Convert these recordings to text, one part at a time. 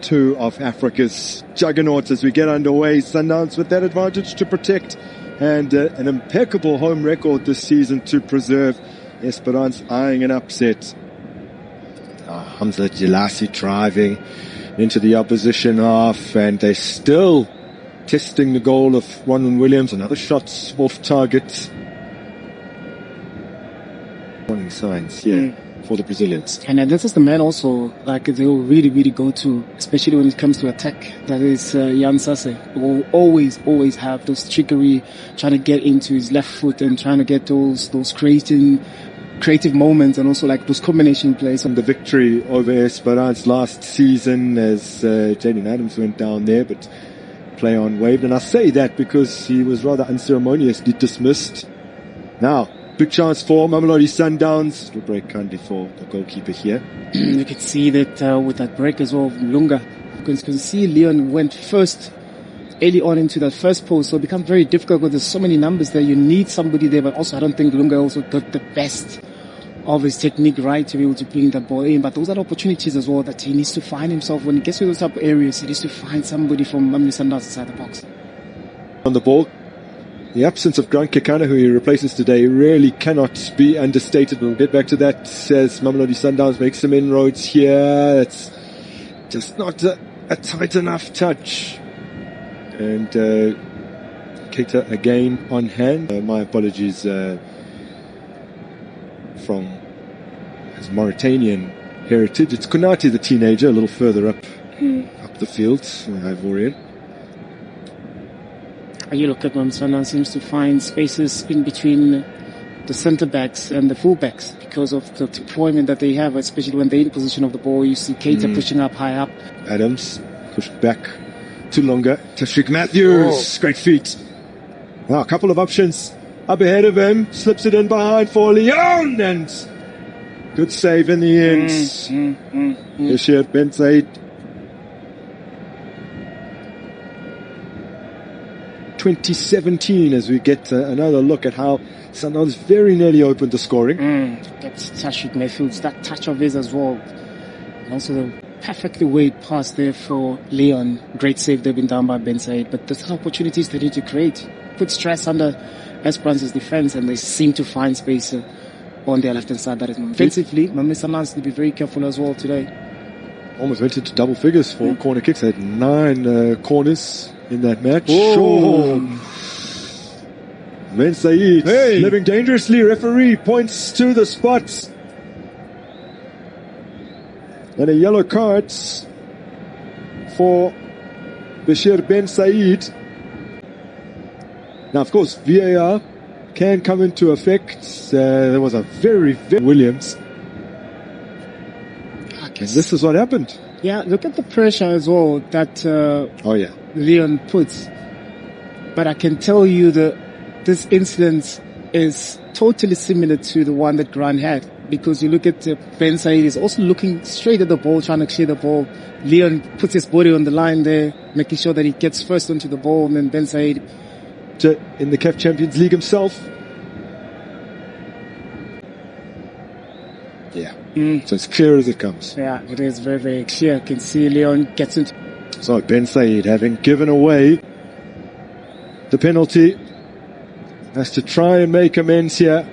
two of Africa's juggernauts as we get underway. Sundowns with that advantage to protect and an impeccable home record this season to preserve. Espérance eyeing an upset. Hamza Jalasi driving into the opposition half, and they're still testing the goal of Ronwen Williams. Another shot off target. Warning signs here for the Brazilians. And this is the man also, like, they'll really, really go to, especially when it comes to attack. That is Jan Sase, who will always have those trickery, trying to get into his left foot and trying to get those creative moments, and also like those combination plays. And the victory over Espérance last season as Jaden Adams went down there, but play on waved. And I say that because he was rather unceremoniously dismissed. Now, big chance for Mamelodi Sundowns. It'll break kindly for the goalkeeper here. You can see that with that break as well, Lunga. You can see Leon went first early on into that first post, so it becomes very difficult because there's so many numbers there. You need somebody there, but also I don't think Lunga also got the best of his technique right to be able to bring that ball in. But those are opportunities as well that he needs to find himself. When he gets to those type of areas, he needs to find somebody from Mamelodi Sundowns inside the box. On the ball, the absence of Grant Kekana, who he replaces today, really cannot be understated. We'll get back to that as Mamelodi Sundowns make some inroads here. It's just not a tight enough touch. And Keita again on hand. My apologies from his Mauritanian heritage. It's Konate, the teenager, a little further up the field. Ivorian. You look at Sundowns seems to find spaces in between the centre backs and the full backs because of the deployment that they have, especially when they're in position of the ball. You see Keita pushing up high up. Adams pushed back too longer. Tashrik Matthews, great feet. Now a couple of options up ahead of him. Slips it in behind for Leon, and good save in the end. Bashir Ben Said. 2017 as we get another look at how Sundowns very nearly opened the scoring. That's Tashrik Matthews, that touch of his as well. And also the perfectly weighed pass there for Leon. Great save they've been done by Ben Said. But the opportunities they need to create, put stress under Espérance's defense, and they seem to find space on their left-hand side. That is offensively, Mamelodi Sundowns need to be very careful as well today. Almost went into double figures for corner kicks. They had 9 corners in that match. Ben Said living dangerously. Referee points to the spots. And a yellow card for Bashir Ben Said. Now, of course, VAR can come into effect. There was a very Williams. And this is what happened. Yeah, look at the pressure as well that Leon puts. But I can tell you that this incident is totally similar to the one that Grant had. Because you look at Ben Said is also looking straight at the ball, trying to clear the ball. Leon puts his body on the line there, making sure that he gets first onto the ball, and then Ben Said in the CAF Champions League himself. Yeah. So it's clear as it comes. Yeah, it is very, very clear. You can see Leon gets into. So Ben Said, having given away the penalty, has to try and make amends here.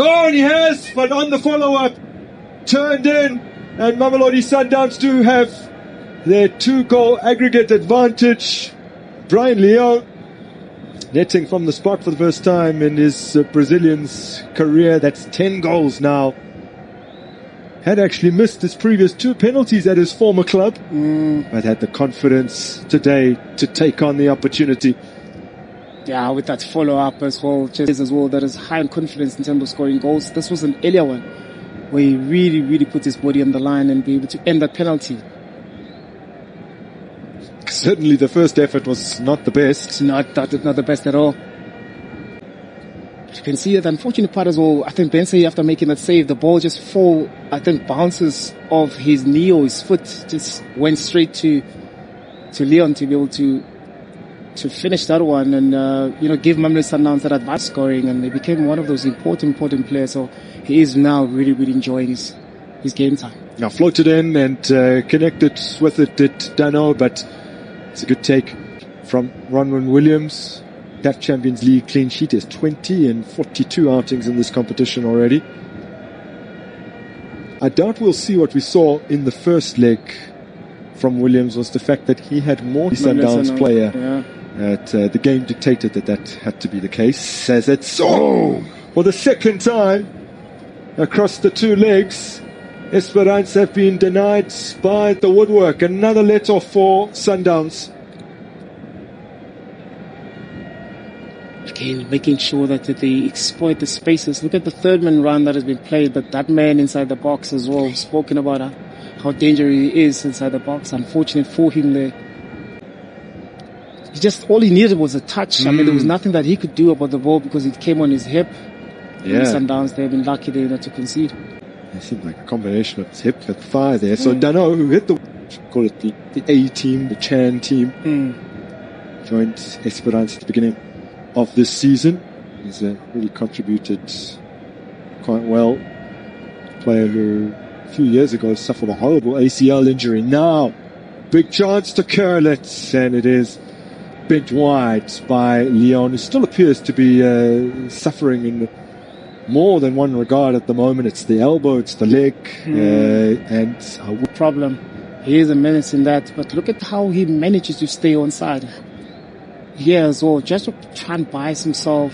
Oh, and he has, but on the follow-up, turned in, and Mamelodi Sundowns do have their 2-goal aggregate advantage. Brian Leon netting from the spot for the first time in his Brazilian's career. That's 10 goals now. Had actually missed his previous 2 penalties at his former club, but had the confidence today to take on the opportunity. Yeah, with that follow-up as well, that is high in confidence in terms of scoring goals. This was an earlier one where he really, really put his body on the line and be able to end that penalty. Certainly the first effort was not the best. Not the best at all. But you can see that unfortunate part as well. I think Ben Said, after making that save, the ball just bounces off his knee or his foot, just went straight to Leon to be able to to finish that one and, give Mamelodi Sundowns that advance scoring, and they became one of those important players. So he is now really, really enjoying his game time. Now floated in and connected with it did Dano, but it's a good take from Ronwen Williams. CAF Champions League clean sheet is 20 and 42 outings in this competition already. I doubt we'll see what we saw in the first leg from Williams, was the fact that he had more Sundowns player. The game dictated that had to be the case. As it's for the second time across the two legs, Espérance have been denied by the woodwork. Another let off for Sundowns. Again, making sure that they exploit the spaces. Look at the third man run that has been played, but that man inside the box as well, spoken about how dangerous he is inside the box. Unfortunate for him there. All he needed was a touch. I mean, there was nothing that he could do about the ball because it came on his hip. Yeah. Sundowns, they've been lucky there not to concede. It seemed like a combination of his hip and thigh there. So Dano, who hit call it the A team, the Chan team, joined Espérance at the beginning of this season. He's really contributed quite well. A player who a few years ago suffered a horrible ACL injury. Now, big chance to curl it, and it is bent wide by Leon, who still appears to be suffering in more than one regard at the moment. It's the elbow, it's the leg, and problem. He is a menace in that, but look at how he manages to stay on side. Yeah, as well, just to try and buy himself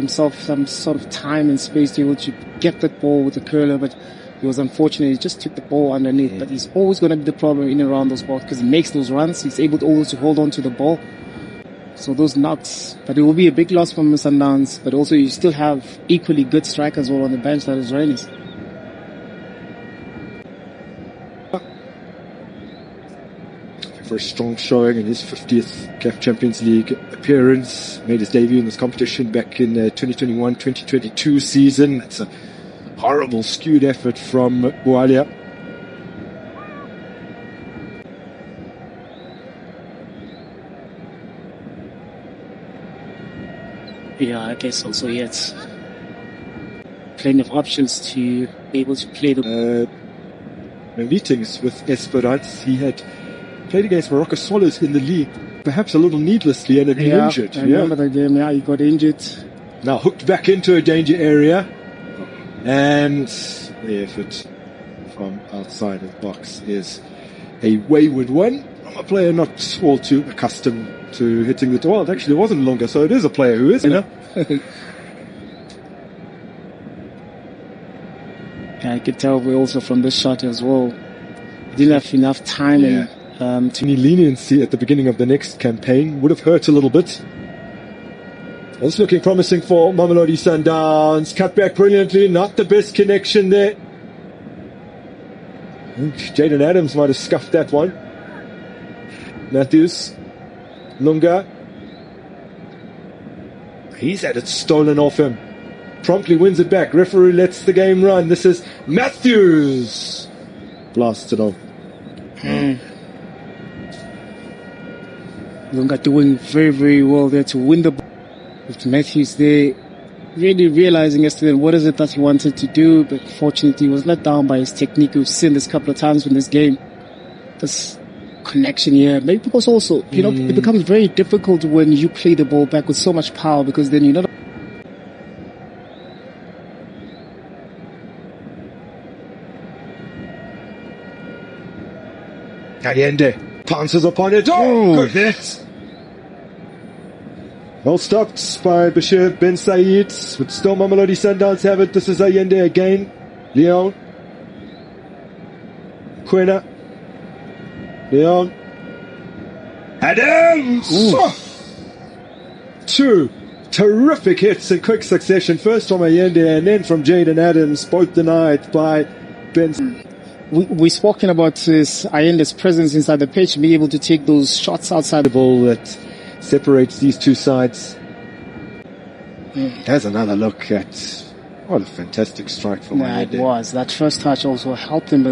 some sort of time and space to be able to get that ball with the curler, but he was unfortunate. He just took the ball underneath, but he's always going to be the problem in and around those balls because he makes those runs. He's able to always to hold on to the ball. So those knocks, but it will be a big loss for Sundowns, but also you still have equally good strikers all on the bench, that is Rainis. For a strong showing in his 50th CAF Champions League appearance. Made his debut in this competition back in 2021-2022 season. It's a horrible skewed effort from Bualia. Yeah, I guess also he had plenty of options to be able to play the meetings with Espérance. He had played against Morocco Swallows in the league, perhaps a little needlessly, and had been injured. I remember that game, he got injured. Now hooked back into a danger area, and the effort from outside of the box is a wayward one from a player not all too accustomed to hitting the door. Well, actually, it wasn't longer, so it is a player who is, Yeah, I could tell we also from this shot as well. He didn't have enough time and any leniency at the beginning of the next campaign would have hurt a little bit. It's looking promising for Mamelodi Sundowns. Cut back brilliantly, not the best connection there. I think Jaden Adams might have scuffed that one. Matthews, Lunga. He's had it stolen off him. Promptly wins it back. Referee lets the game run. This is Matthews. Blasted off. Lunga doing very, very well there to win the ball. With Matthews there really realizing yesterday what is it that he wanted to do, but fortunately he was let down by his technique. We've seen this a couple of times in this game. This connection here, maybe because also, it becomes very difficult when you play the ball back with so much power, because then you're not Allende pounces upon it. Good hit. Well stopped by Bashir Ben Said, but still Mamelodi Sundowns have it. This is Allende again. Leon. Quina. Leon. Adams! Two terrific hits in quick succession. First from Allende and then from Jaden Adams, both denied by Ben. We've spoken about Allende's presence inside the pitch, being able to take those shots outside the ball that separates these two sides. There's another look at what a fantastic strike from Allende. It was. That first touch also helped him as